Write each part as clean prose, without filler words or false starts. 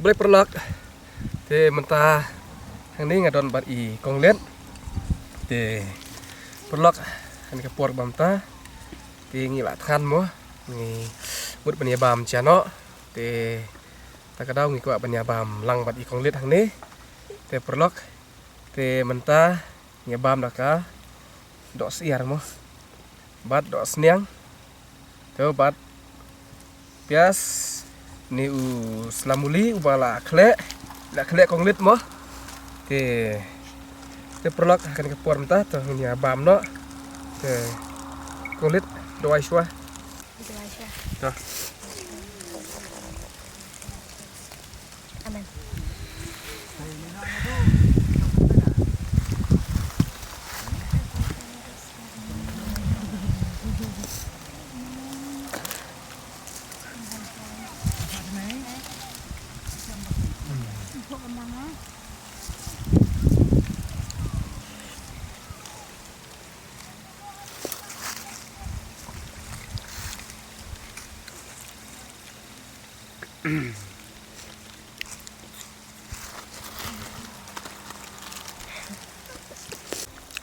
boleh perlak te mentah yang ini ngadon bat I konglet te perlak kan ke puak bamta te ngilat kan mo ngi bud bania bam chano te takadau ngi kwa bania bam lang bat I konglet hang ni te perlak te mentah ngi bam daka dok siar mo bat dok sniang te bat pias ni u selamuli ubala kle la kle konglit mo te perlak akan ke puar mentah to ni abam no te konglit doai shwa to amen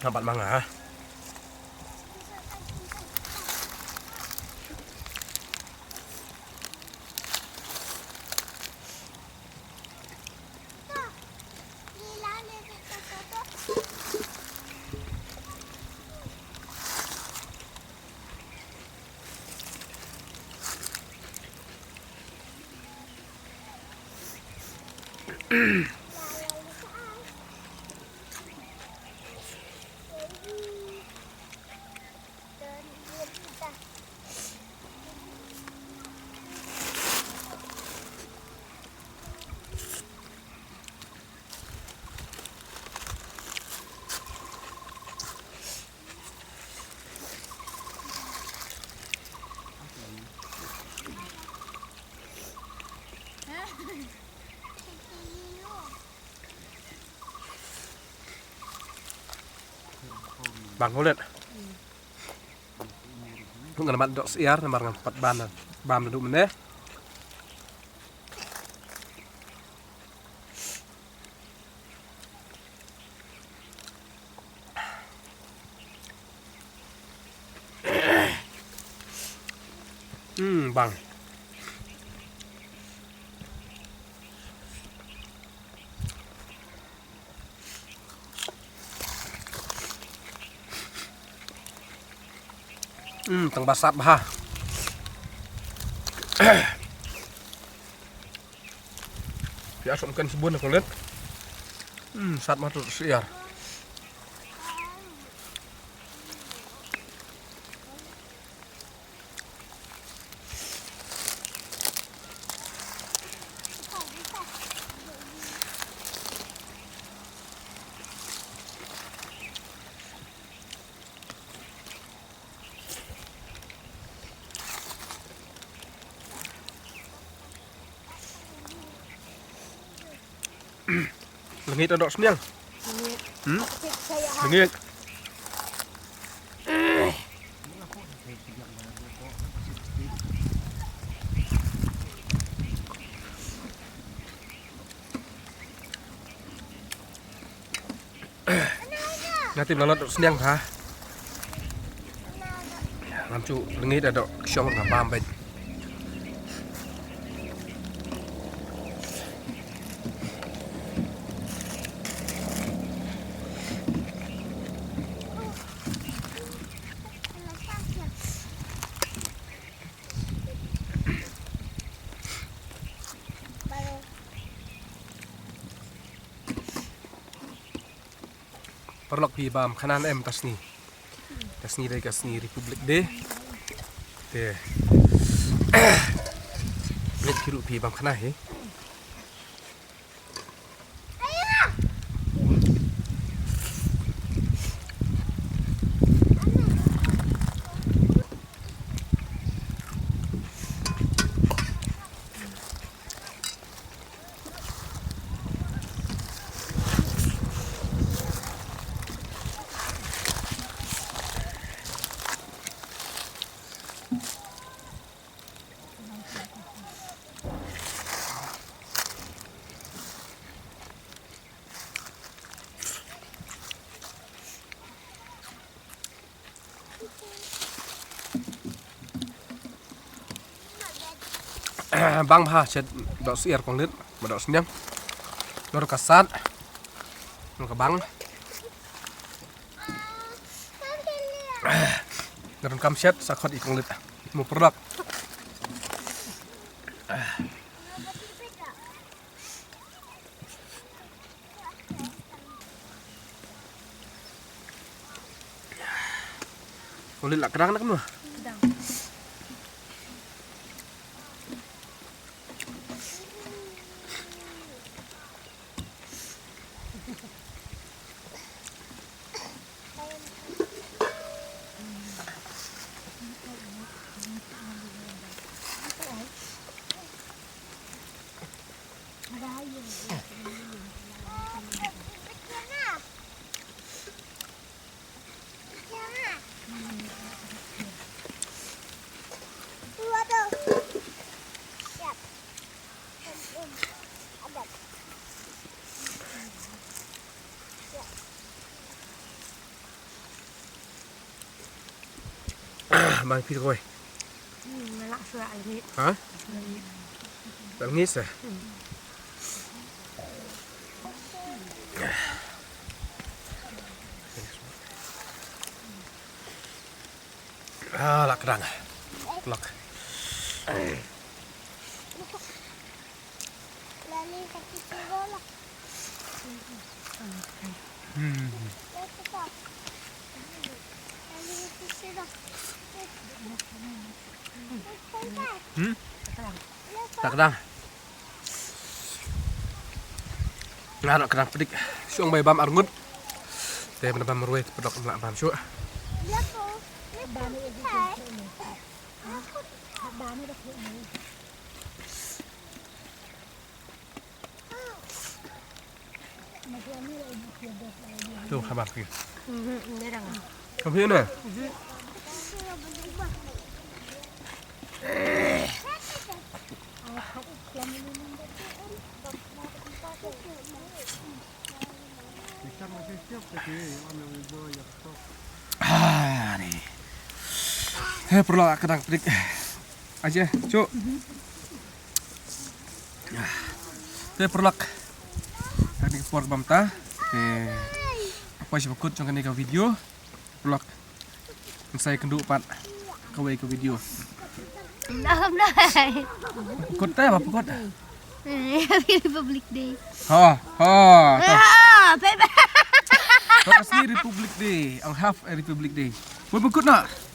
nampak manga bang kulit lu nggak dapat dok siar nambar ngan 4 ban bam duduk meneh bang teng basap bah ya asumkan sebun aku lihat saat matut siar lengit ada seniang lengit nanti melalui seniang ha ngamcu lengit ada syom nggak paham baik perlok pi bam kanan em tasni dari kasni Republik D lihat kiri pi bam kana he bang ha chet dot siar kong lit dot senyang dot kasat dot bang dot kam chet sakot ikong lit mau produk kulit lak kerang nak mah bang phi thôi lạ sợ gì hả bạn nghĩ sao lạc răng lạc lạc răng nggak kerang pedik siung bay bam arngut teh bener bam ruwet pedok melak bam syuk tuh kabar kiri kamu ini nih perlu kerang pedik aja cuk perlu tadi pork bamta apa sih bakut trong cái video perlu saya kendu pat kawai ke video không đây bakut teh apa bakut Republic Day ha Pepe Republic Day ang half Republic Day bakut nak